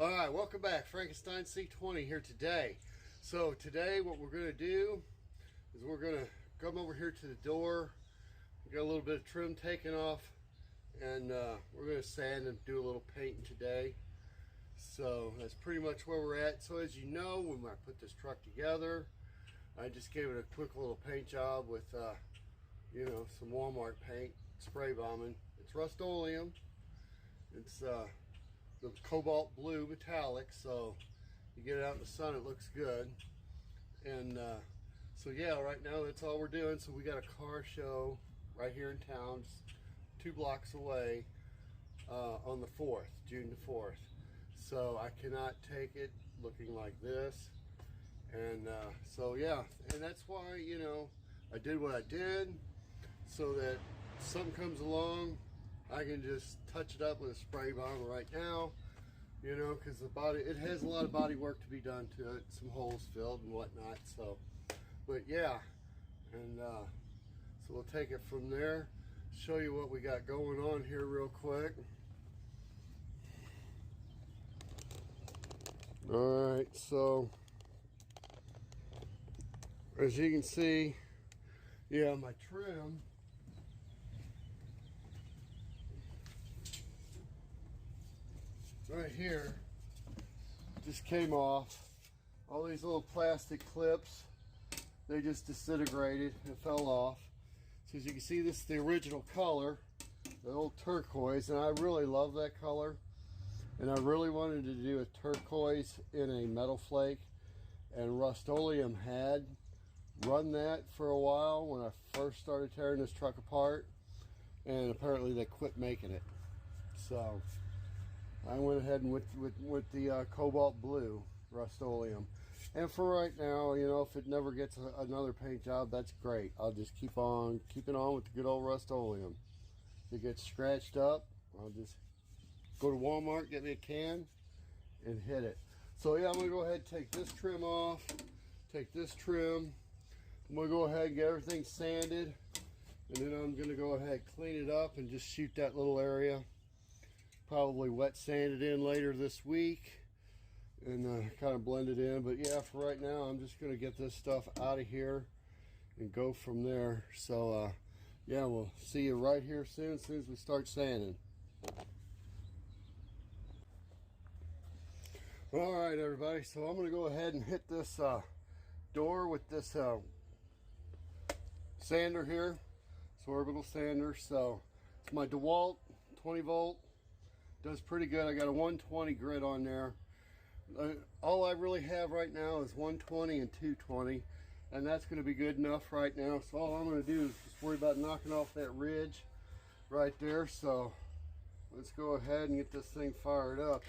All right, welcome back. Frankenstein C20 here today. So today what we're going to do is we're going to come over here to the door. We got a little bit of trim taken off, and we're going to sand and do a little painting today. So that's pretty much where we're at. So as you know, when I put this truck together, I just gave it a quick little paint job with some Walmart paint, spray bombing. It's Rustolium. It's the Cobalt Blue Metallic, so you get it out in the sun, it looks good. And so yeah, right now that's all we're doing. So we got a car show right here in town, just 2 blocks away, on the 4th, June the 4th. So I cannot take it looking like this. And so yeah, and that's why, I did what I did, so that if something comes along, I can just touch it up with a spray bomb right now, because the body, it has a lot of body work to be done to it, some holes filled and whatnot. So, but yeah, and so we'll take it from there, show you what we got going on here real quick. All right, so as you can see, yeah, my trim, right here just came off. All these little plastic clips, they just disintegrated and fell off. So as you can see, this is the original color, the old turquoise, and I really love that color. And I really wanted to do a turquoise in a metal flake, and Rustoleum had run that for a while when I first started tearing this truck apart, and apparently they quit making it. So I went ahead and with the Cobalt Blue Rustoleum. And for right now, if it never gets another paint job, that's great. I'll just keep on keeping on with the good old Rustoleum. If it gets scratched up, I'll just go to Walmart, get me a can, and hit it. So yeah, I'm going to go ahead and take this trim off, take this trim. I'm going to go ahead and get everything sanded, and then I'm going to go ahead and clean it up and just shoot that little area. Probably wet sand it in later this week and kind of blend it in. But yeah, for right now, I'm just going to get this stuff out of here and go from there. So yeah, we'll see you right here soon as we start sanding. All right, everybody, so I'm going to go ahead and hit this door with this sander here. It's an orbital sander. So it's my DeWalt 20 volt. Does pretty good. I got a 120 grit on there. All I really have right now is 120 and 220, and that's going to be good enough right now. So all I'm going to do is just worry about knocking off that ridge right there. So let's go ahead and get this thing fired up.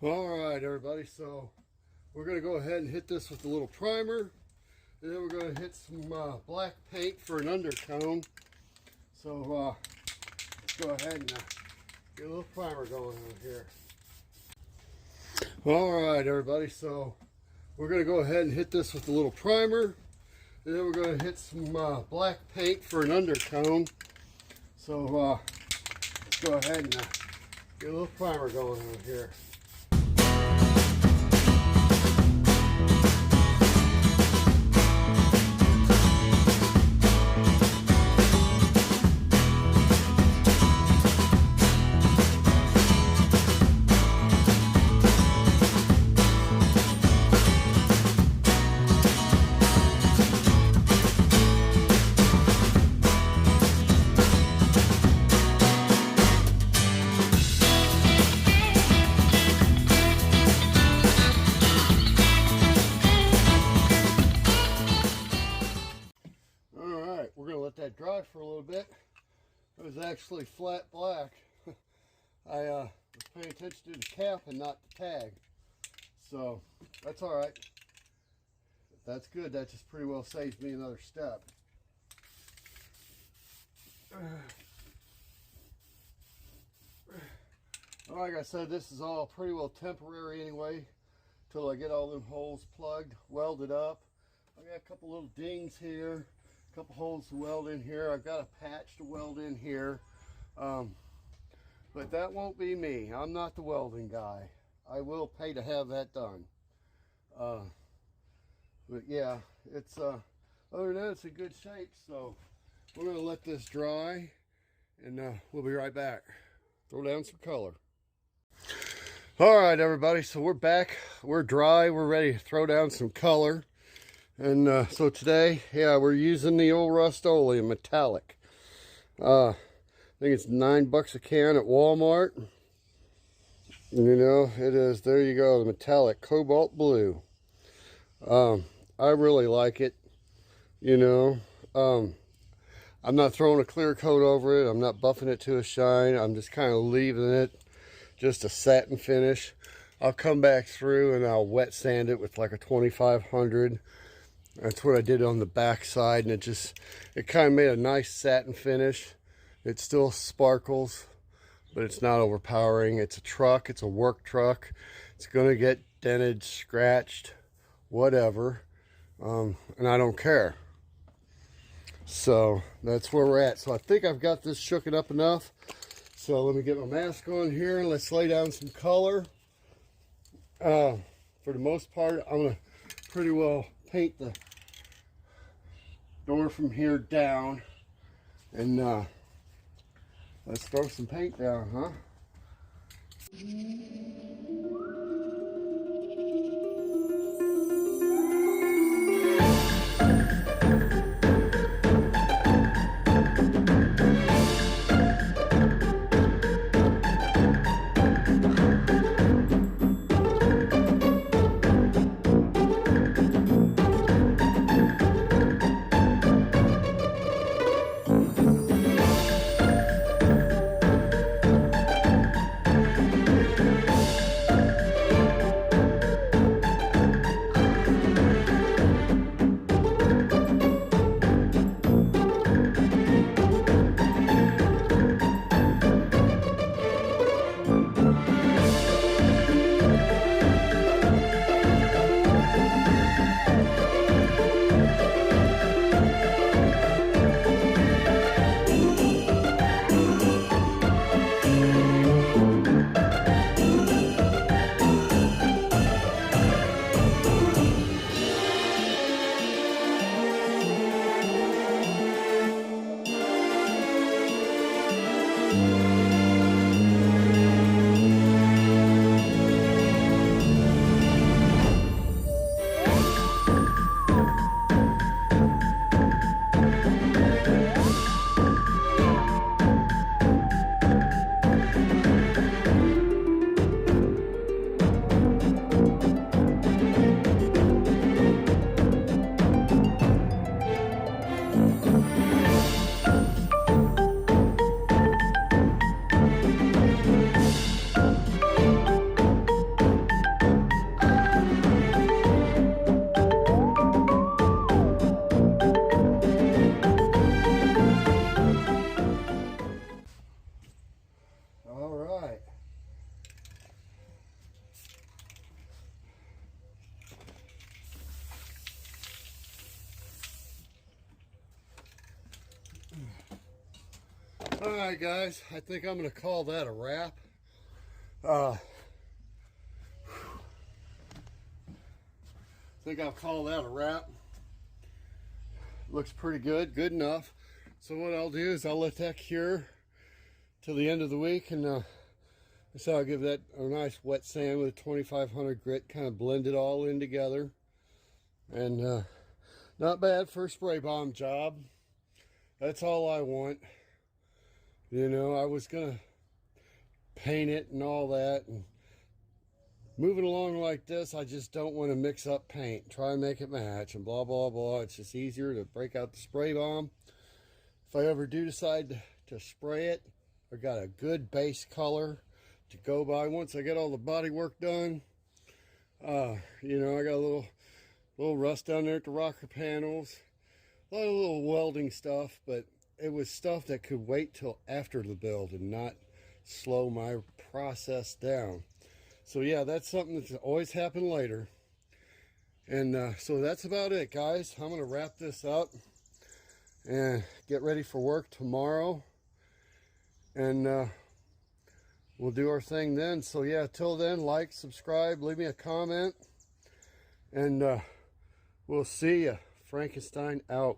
All right, everybody, so we're going to go ahead and hit this with a little primer, and then we're going to hit some black paint for an undertone. So let's go ahead and get a little primer going on here. All right, everybody, so we're going to go ahead and hit this with a little primer, and then we're going to hit some black paint for an undertone. So let's go ahead and get a little primer going on here. that dry for a little bit. It was actually flat black. I was paying attention to the cap and not the tag. So that's all right. That's good. That just pretty well saves me another step. Like I said, this is all pretty well temporary anyway, till I get all them holes plugged, welded up. I got a couple little dings here, a couple holes to weld in here. I've got a patch to weld in here, but that won't be me. I'm not the welding guy. I will pay to have that done. But yeah, it's other than that, it's in good shape. So we're gonna let this dry, and we'll be right back. Throw down some color. All right, everybody, so we're back. We're dry. We're ready to throw down some color. And so today, yeah, we're using the old Rustoleum Metallic. I think it's $9 a can at Walmart. And, you know, it is, there you go, the Metallic Cobalt Blue. I really like it, you know. I'm not throwing a clear coat over it. I'm not buffing it to a shine. I'm just kind of leaving it just a satin finish. I'll come back through and I'll wet sand it with like a 2500. That's what I did on the back side, and it kind of made a nice satin finish. It still sparkles, but it's not overpowering. It's a truck. It's a work truck. It's going to get dented, scratched, whatever, and I don't care. So that's where we're at. So I think I've got this shooken up enough. So let me get my mask on here and let's lay down some color. For the most part, I'm going to pretty well paint the door from here down. And let's throw some paint down, huh? Alright guys, I think I'm going to call that a wrap. I think I'll call that a wrap. Looks pretty good, good enough. So what I'll do is I'll let that cure till the end of the week, and so I'll give that a nice wet sand with a 2500 grit, kind of blend it all in together. And not bad for a spray bomb job. That's all I want. You know, I was gonna paint it and all that, and moving along like this, I just don't want to mix up paint, try and make it match and blah blah blah. It's just easier to break out the spray bomb if I ever do decide to spray it, I got a good base color to go by. Once I get all the body work done, you know, I got a little rust down there at the rocker panels, a lot of little welding stuff, but it was stuff that could wait till after the build and not slow my process down. So yeah, that's something that's always happened later. And so that's about it, guys. I'm gonna wrap this up and get ready for work tomorrow, and we'll do our thing then. So yeah, till then, like, subscribe, leave me a comment, and we'll see ya. Frankenstein out.